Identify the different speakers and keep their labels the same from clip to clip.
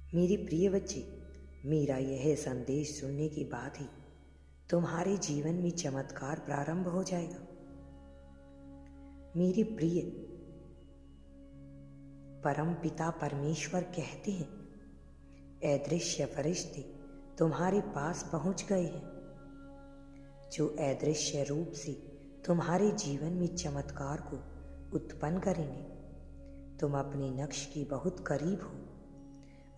Speaker 1: मेरे प्रिय बच्चे, मेरा यह संदेश सुनने के बाद ही तुम्हारे जीवन में चमत्कार प्रारंभ हो जाएगा। मेरे प्रिय परम पिता परमेश्वर कहते हैं, अदृश्य फरिश्ते तुम्हारे पास पहुंच गए हैं, जो अदृश्य रूप से तुम्हारे जीवन में चमत्कार को उत्पन्न करेंगे। तुम अपने लक्ष्य के बहुत करीब हो।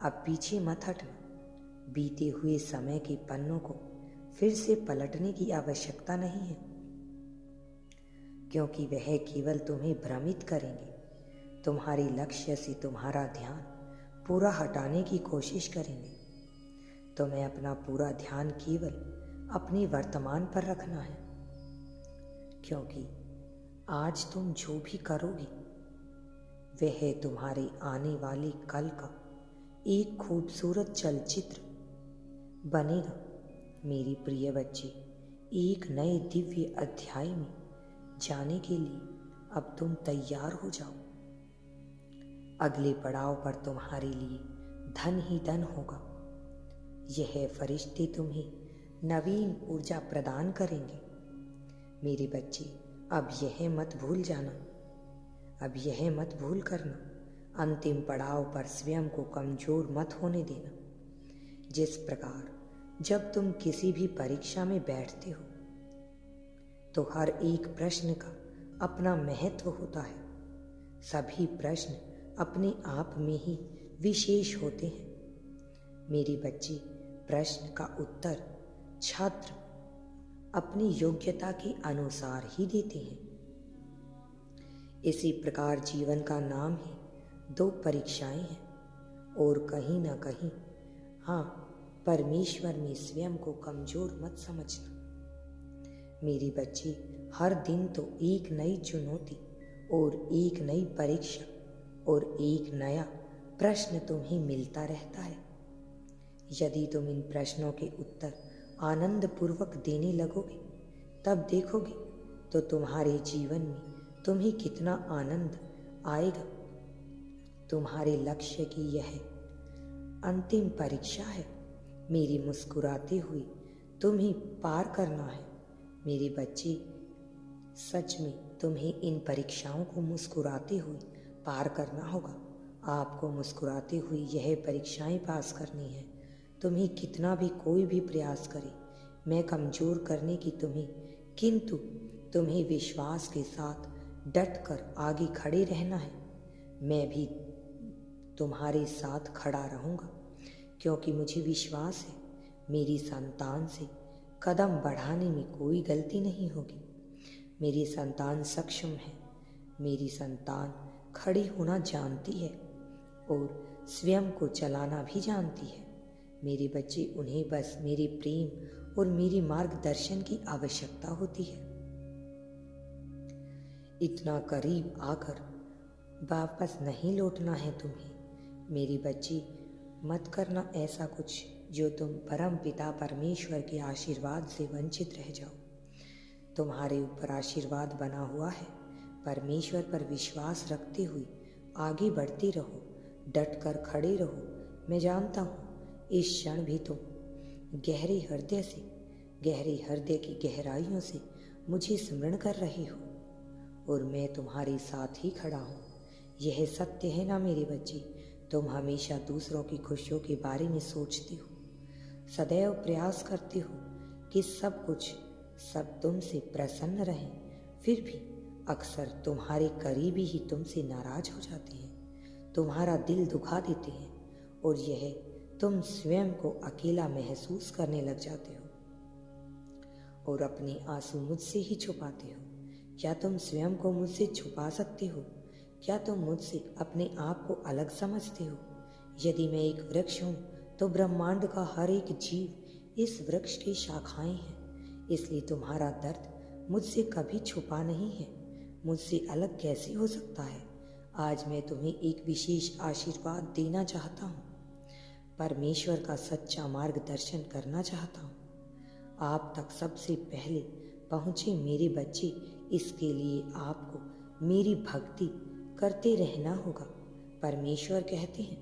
Speaker 1: अब पीछे मत हटना। बीते हुए समय के पन्नों को फिर से पलटने की आवश्यकता नहीं है, क्योंकि वह केवल तुम्हें भ्रमित करेंगे। तुम्हारे लक्ष्य से तुम्हारा ध्यान पूरा हटाने की कोशिश करेंगे। तुम्हें अपना पूरा ध्यान केवल अपने वर्तमान पर रखना है, क्योंकि आज तुम जो भी करोगे वह तुम्हारे आने वाले कल का एक खूबसूरत चलचित्र बनेगा। मेरे प्रिय बच्चे, एक नए दिव्य अध्याय में जाने के लिए अब तुम तैयार हो जाओ। अगले पड़ाव पर तुम्हारे लिए धन ही धन होगा। यह फरिश्ते तुम्हें नवीन ऊर्जा प्रदान करेंगे। मेरे बच्चे, अब यह मत भूल जाना, अब यह मत भूल करना, अंतिम पड़ाव पर स्वयं को कमजोर मत होने देना। जिस प्रकार जब तुम किसी भी परीक्षा में बैठते हो तो हर एक प्रश्न का अपना महत्व होता है। सभी प्रश्न अपने आप में ही विशेष होते हैं। मेरे बच्चे, प्रश्न का उत्तर छात्र अपनी योग्यता के अनुसार ही देते हैं। इसी प्रकार जीवन का नाम ही दो परीक्षाएं हैं, और कहीं ना कहीं परमेश्वर में स्वयं को कमजोर मत समझना। मेरे बच्चे, हर दिन तो एक नई चुनौती और एक नई परीक्षा और एक नया प्रश्न तुम्हें मिलता रहता है। यदि तुम इन प्रश्नों के उत्तर आनंद पूर्वक देने लगोगे, तब देखोगे तो तुम्हारे जीवन में तुम्हें कितना आनंद आएगा। तुम्हारे लक्ष्य की यह अंतिम परीक्षा है। मेरी मुस्कुराते हुए तुम्हें पार करना है। मेरे बच्चे, सच में तुम्हें इन परीक्षाओं को मुस्कुराते हुए पार करना होगा। आपको मुस्कुराते हुए यह परीक्षाएं पास करनी है। तुम्हें कितना भी कोई भी प्रयास करे मैं कमजोर करने की किंतु तुम्हें विश्वास के साथ डट कर आगे खड़े रहना है। मैं भी तुम्हारे साथ खड़ा रहूँगा, क्योंकि मुझे विश्वास है मेरी संतान से कदम बढ़ाने में कोई गलती नहीं होगी। मेरी संतान सक्षम है। मेरी संतान खड़ी होना जानती है और स्वयं को चलाना भी जानती है। मेरे बच्चे, उन्हें बस मेरे प्रेम और मेरे मार्गदर्शन की आवश्यकता होती है। इतना करीब आकर वापस नहीं लौटना है तुम्हें। मेरे बच्चे, मत करना ऐसा कुछ जो तुम परम पिता परमेश्वर के आशीर्वाद से वंचित रह जाओ। तुम्हारे ऊपर आशीर्वाद बना हुआ है। परमेश्वर पर विश्वास रखते हुए आगे बढ़ते रहो, डट कर खड़े रहो। मैं जानता हूँ इस क्षण भी तुम गहरे हृदय की गहराइयों से मुझे स्मरण कर रहे हो, और मैं तुम्हारे साथ ही खड़ा हूँ। यह सत्य है ना मेरे बच्चे? तुम हमेशा दूसरों की खुशियों के बारे में सोचते हो, सदैव प्रयास करते हो कि सब तुमसे प्रसन्न रहें, फिर भी अक्सर तुम्हारे करीबी ही तुमसे नाराज हो जाते हैं, तुम्हारा दिल दुखा देते हैं, और यह तुम स्वयं को अकेला महसूस करने लग जाते हो और अपने आंसू मुझसे ही छुपाते हो। क्या तुम स्वयं को मुझसे छुपा सकते हो? क्या तुम मुझसे अपने आप को अलग समझते हो? यदि मैं एक वृक्ष हूँ तो ब्रह्मांड का हर एक जीव इस वृक्ष की शाखाएं हैं, इसलिए तुम्हारा दर्द मुझसे कभी छुपा नहीं है। मुझसे अलग कैसे हो सकता है? आज मैं तुम्हें एक विशेष आशीर्वाद देना चाहता हूँ, परमेश्वर का सच्चा मार्गदर्शन करना चाहता हूँ। आप तक सबसे पहले पहुँचे मेरे बच्चे, इसके लिए आपको मेरी भक्ति करते रहना होगा। परमेश्वर कहते हैं,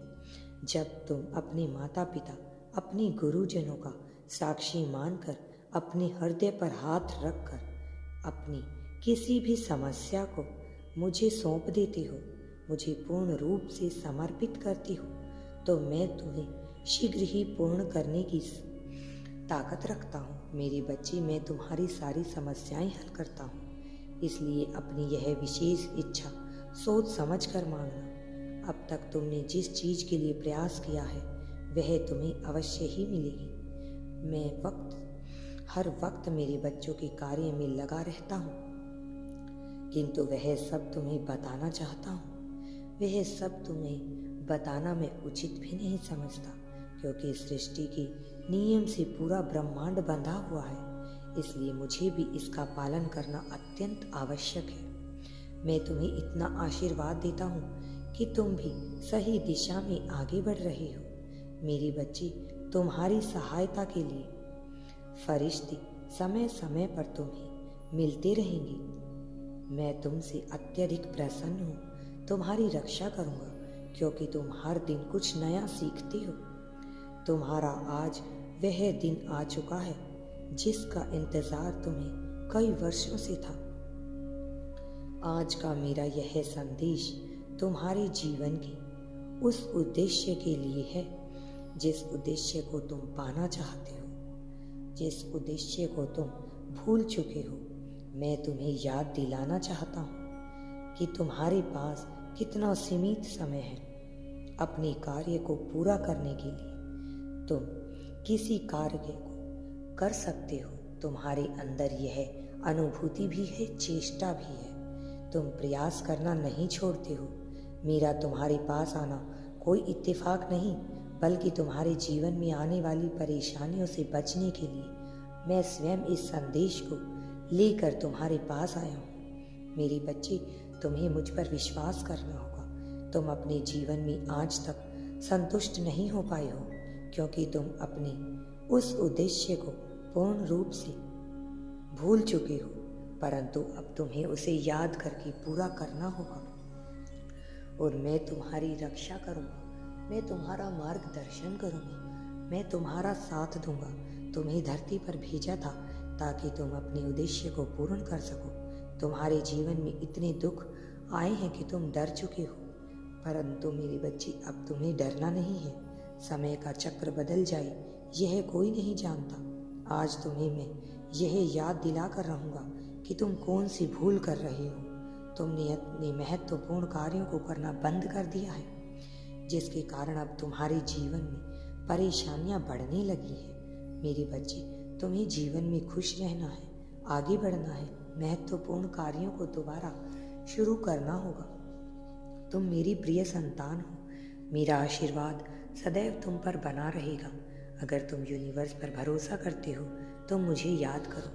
Speaker 1: जब तुम अपने माता पिता, अपने गुरुजनों का साक्षी मानकर, अपने हृदय पर हाथ रखकर अपनी किसी भी समस्या को मुझे सौंप देते हो, मुझे पूर्ण रूप से समर्पित करती हो, तो मैं तुम्हें शीघ्र ही पूर्ण करने की ताकत रखता हूँ। मेरी बच्ची, मैं तुम्हारी सारी समस्याएं हल करता हूँ, इसलिए अपनी यह विशेष इच्छा सोच समझ कर मांगना। अब तक तुमने जिस चीज़ के लिए प्रयास किया है वह तुम्हें अवश्य ही मिलेगी। मैं हर वक्त मेरे बच्चों के कार्य में लगा रहता हूँ, किंतु वह सब तुम्हें बताना चाहता हूँ। वह सब तुम्हें बताना मैं उचित भी नहीं समझता, क्योंकि सृष्टि के नियम से पूरा ब्रह्मांड बंधा हुआ है, इसलिए मुझे भी इसका पालन करना अत्यंत आवश्यक है। मैं तुम्हें इतना आशीर्वाद देता हूँ कि तुम भी सही दिशा में आगे बढ़ रही हो। मेरी बच्ची, तुम्हारी सहायता के लिए फरिश्ते समय समय पर तुम्हें मिलते रहेंगे। मैं तुमसे अत्यधिक प्रसन्न हूँ, तुम्हारी रक्षा करूँगा, क्योंकि तुम हर दिन कुछ नया सीखती हो। तुम्हारा आज वह दिन आ चुका है जिसका इंतज़ार तुम्हें कई वर्षों से था। आज का मेरा यह संदेश तुम्हारे जीवन के उस उद्देश्य के लिए है जिस उद्देश्य को तुम पाना चाहते हो, जिस उद्देश्य को तुम भूल चुके हो। मैं तुम्हें याद दिलाना चाहता हूँ कि तुम्हारे पास कितना सीमित समय है अपने कार्य को पूरा करने के लिए। तुम किसी कार्य को कर सकते हो, तुम्हारे अंदर यह अनुभूति भी है, चेष्टा भी है। तुम प्रयास करना नहीं छोड़ते हो। मेरा तुम्हारे पास आना कोई इत्तेफाक नहीं, बल्कि तुम्हारे जीवन में आने वाली परेशानियों से बचने के लिए मैं स्वयं इस संदेश को लेकर तुम्हारे पास आया हूँ। मेरी बच्ची, तुम्हें मुझ पर विश्वास करना होगा। तुम अपने जीवन में आज तक संतुष्ट नहीं हो पाए हो, क्योंकि तुम अपने उस उद्देश्य को पूर्ण रूप से भूल चुके हो, परंतु अब तुम्हें उसे याद करके पूरा करना होगा। और मैं तुम्हारी रक्षा करूँगा, मैं तुम्हारा मार्गदर्शन करूँगा, मैं तुम्हारा साथ दूंगा। तुम्हें धरती पर भेजा था ताकि तुम अपने उद्देश्य को पूर्ण कर सको। तुम्हारे जीवन में इतने दुख आए हैं कि तुम डर चुके हो, परंतु मेरी बच्ची, अब तुम्हें डरना नहीं है। समय का चक्र बदल जाए यह कोई नहीं जानता। आज तुम्हें मैं यह याद दिला कर रहूँगा कि तुम कौन सी भूल कर रहे हो। तुमने अपने महत्वपूर्ण कार्यों को करना बंद कर दिया है, जिसके कारण अब तुम्हारे जीवन में परेशानियां बढ़ने लगी हैं। मेरी बच्ची, तुम्हें जीवन में खुश रहना है, आगे बढ़ना है, महत्वपूर्ण कार्यों को दोबारा शुरू करना होगा। तुम मेरी प्रिय संतान हो। मेरा आशीर्वाद सदैव तुम पर बना रहेगा। अगर तुम यूनिवर्स पर भरोसा करते हो तो मुझे याद करो।